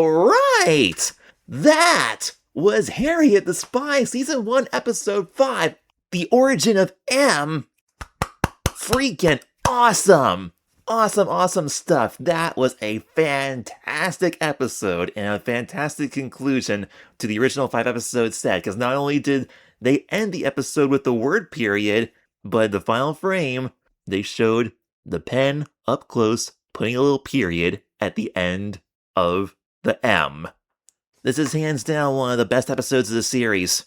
Right! That was Harriet the Spy, Season 1, Episode 5, The Origin of M. Freaking awesome! Awesome stuff. That was a fantastic episode and a fantastic conclusion to the original 5-episode set, because not only did they end the episode with the word period, but in the final frame, they showed the pen up close, putting a little period at the end of the M. This is hands down one of the best episodes of the series.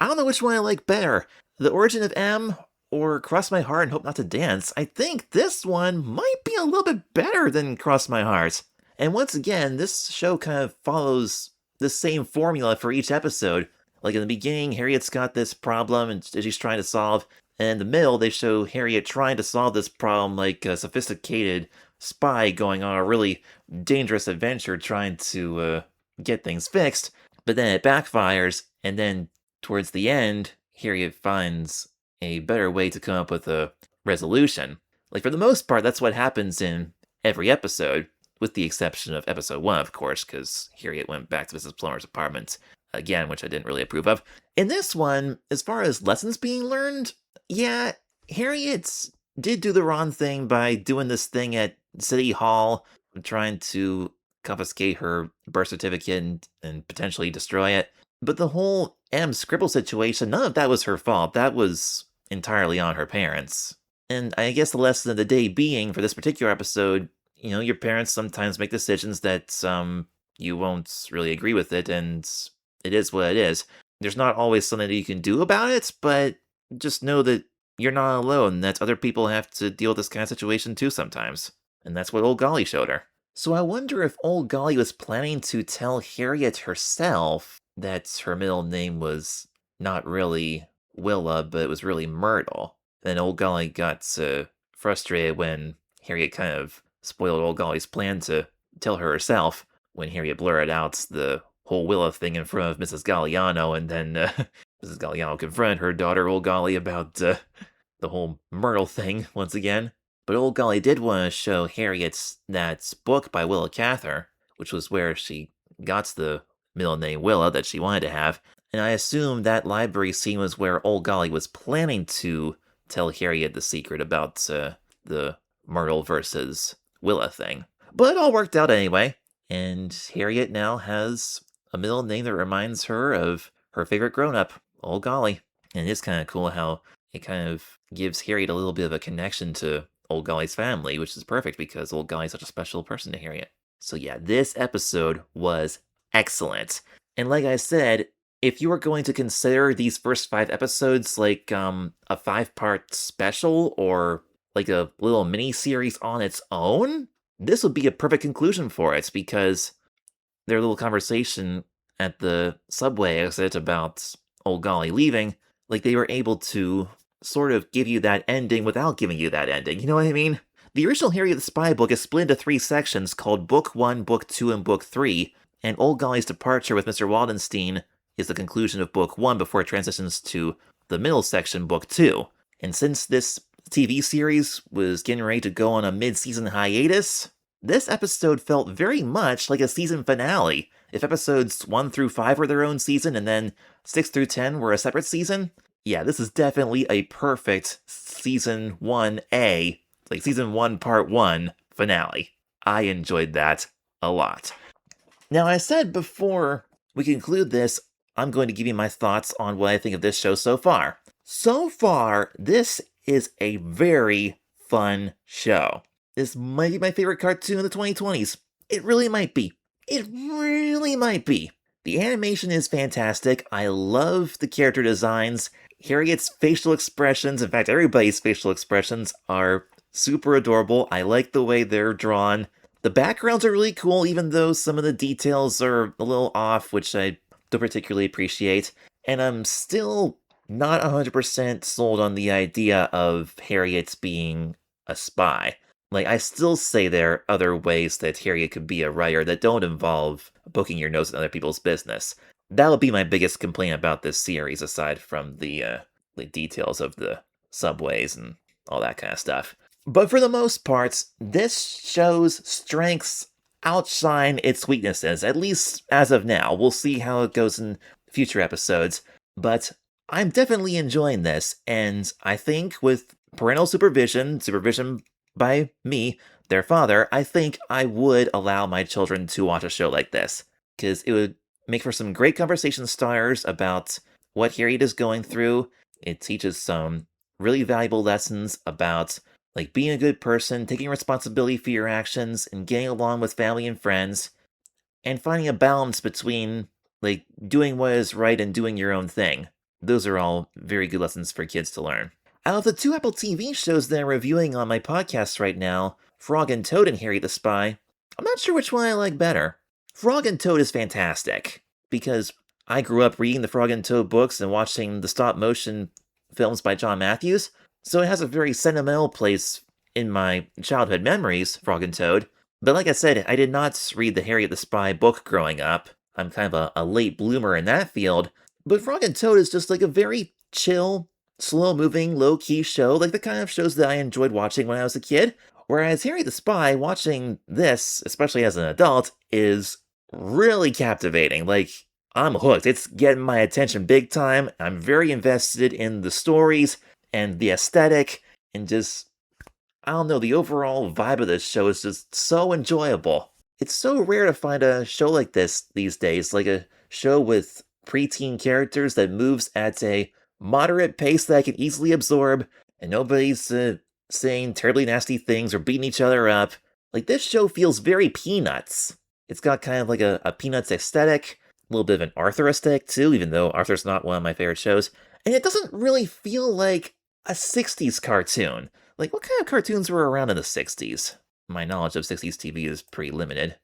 I don't know which one I like better, The Origin of M or Cross My Heart and Hope Not to Dance. I think this one might be a little bit better than Cross My Heart. And once again, this show kind of follows the same formula for each episode. Like in the beginning, Harriet's got this problem and she's trying to solve. And in the middle, they show Harriet trying to solve this problem like a sophisticated spy going on a really dangerous adventure trying to get things fixed. But then it backfires, and then towards the end, Harriet finds a better way to come up with a resolution. Like, for the most part, that's what happens in every episode, with the exception of episode 1, of course, because Harriet went back to Mrs. Plummer's apartment again, which I didn't really approve of. In this one, as far as lessons being learned, yeah, Harriet did do the wrong thing by doing this thing at City Hall, trying to confiscate her birth certificate and potentially destroy it. But the whole M scribble situation, none of that was her fault. That was entirely on her parents. And I guess the lesson of the day being, for this particular episode, you know, your parents sometimes make decisions that you won't really agree with it, and it is what it is. There's not always something that you can do about it, but just know that you're not alone, that other people have to deal with this kind of situation too sometimes. And that's what Old Golly showed her. So I wonder if Old Golly was planning to tell Harriet herself that her middle name was not really Willa, but it was really Myrtle. Then Old Golly got frustrated when Harriet kind of spoiled Old Golly's plan to tell her herself, when Harriet blurted out the whole Willa thing in front of Mrs. Galliano, and then Mrs. Galliano confronted her daughter, Old Golly, about the whole Myrtle thing once again. But Old Golly did want to show Harriet that book by Willa Cather, which was where she got the middle name Willa that she wanted to have, and I assume that library scene was where Old Golly was planning to tell Harriet the secret about the Myrtle versus Willa thing. But it all worked out anyway, and Harriet now has a middle name that reminds her of her favorite grown-up, Old Golly. And it is kind of cool how it kind of gives Harriet a little bit of a connection to Old Golly's family, which is perfect because Old Golly's such a special person to Harriet. So yeah, this episode was excellent. And like I said, if you were going to consider these first 5 episodes like a 5-part special or like a little mini-series on its own, this would be a perfect conclusion for it, because their little conversation at the subway exit about Old Golly leaving, like they were able to sort of give you that ending without giving you that ending, you know what I mean? The original Harriet the Spy book is split into 3 sections called Book 1, Book 2, and Book 3, and Old Golly's departure with Mr. Waldenstein is the conclusion of Book 1 before it transitions to the middle section, Book 2. And since this TV series was getting ready to go on a mid-season hiatus, this episode felt very much like a season finale. If episodes 1 through 5 were their own season, and then 6 through 10 were a separate season, yeah, this is definitely a perfect Season 1A, like Season 1 Part 1 finale. I enjoyed that a lot. Now, I said before we conclude this, I'm going to give you my thoughts on what I think of this show so far. So far, this is a very fun show. This might be my favorite cartoon of the 2020s. It really might be. It really might be. The animation is fantastic. I love the character designs. Harriet's facial expressions, in fact, everybody's facial expressions, are super adorable. I like the way they're drawn. The backgrounds are really cool, even though some of the details are a little off, which I don't particularly appreciate. And I'm still not 100% sold on the idea of Harriet being a spy. Like, I still say there are other ways that Harriet could be a writer that don't involve poking your nose in other people's business. That would be my biggest complaint about this series, aside from the details of the subways and all that kind of stuff. But for the most part, this show's strengths outshine its weaknesses, at least as of now. We'll see how it goes in future episodes, but I'm definitely enjoying this, and I think with parental supervision by me, their father, I think I would allow my children to watch a show like this, because it would make for some great conversation starters about what Harriet is going through. It teaches some really valuable lessons about like being a good person, taking responsibility for your actions, and getting along with family and friends, and finding a balance between like doing what is right and doing your own thing. Those are all very good lessons for kids to learn. Out of the two Apple TV shows that I'm reviewing on my podcast right now, Frog and Toad and Harriet the Spy, I'm not sure which one I like better. Frog and Toad is fantastic, because I grew up reading the Frog and Toad books and watching the stop motion films by John Matthews, so it has a very sentimental place in my childhood memories, Frog and Toad. But like I said, I did not read the Harriet the Spy book growing up. I'm kind of a late bloomer in that field. But Frog and Toad is just like a very chill, slow-moving, low-key show, like the kind of shows that I enjoyed watching when I was a kid. Whereas Harriet the Spy, watching this, especially as an adult, is really captivating. Like, I'm hooked. It's getting my attention big time. I'm very invested in the stories and the aesthetic, and just, I don't know, the overall vibe of this show is just so enjoyable. It's so rare to find a show like this these days, like a show with preteen characters that moves at a moderate pace that I can easily absorb, and nobody's saying terribly nasty things or beating each other up. Like, this show feels very Peanuts. It's got kind of like a Peanuts aesthetic, a little bit of an Arthur aesthetic too, even though Arthur's not one of my favorite shows. And it doesn't really feel like a 60s cartoon. Like, what kind of cartoons were around in the 60s? My knowledge of 60s TV is pretty limited.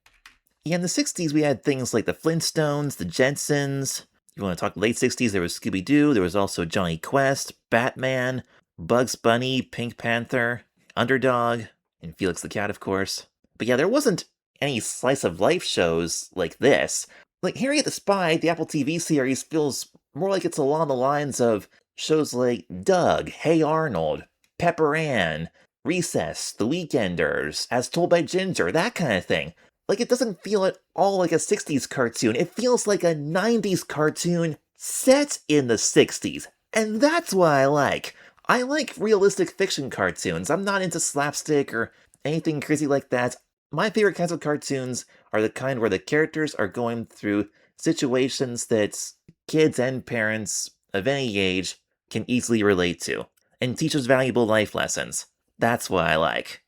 Yeah, in the 60s, we had things like the Flintstones, the Jetsons. If you want to talk late 60s, there was Scooby-Doo, there was also Johnny Quest, Batman, Bugs Bunny, Pink Panther, Underdog, and Felix the Cat, of course. But yeah, there wasn't any slice of life shows like this. Like Harriet the Spy, the Apple TV series, feels more like it's along the lines of shows like Doug, Hey Arnold, Pepper Ann, Recess, The Weekenders, As Told by Ginger, that kind of thing. Like, it doesn't feel at all like a 60s cartoon. It feels like a 90s cartoon set in the 60s. And that's what I like. I like realistic fiction cartoons. I'm not into slapstick or anything crazy like that. My favorite kinds of cartoons are the kind where the characters are going through situations that kids and parents of any age can easily relate to, and teach us valuable life lessons. That's what I like.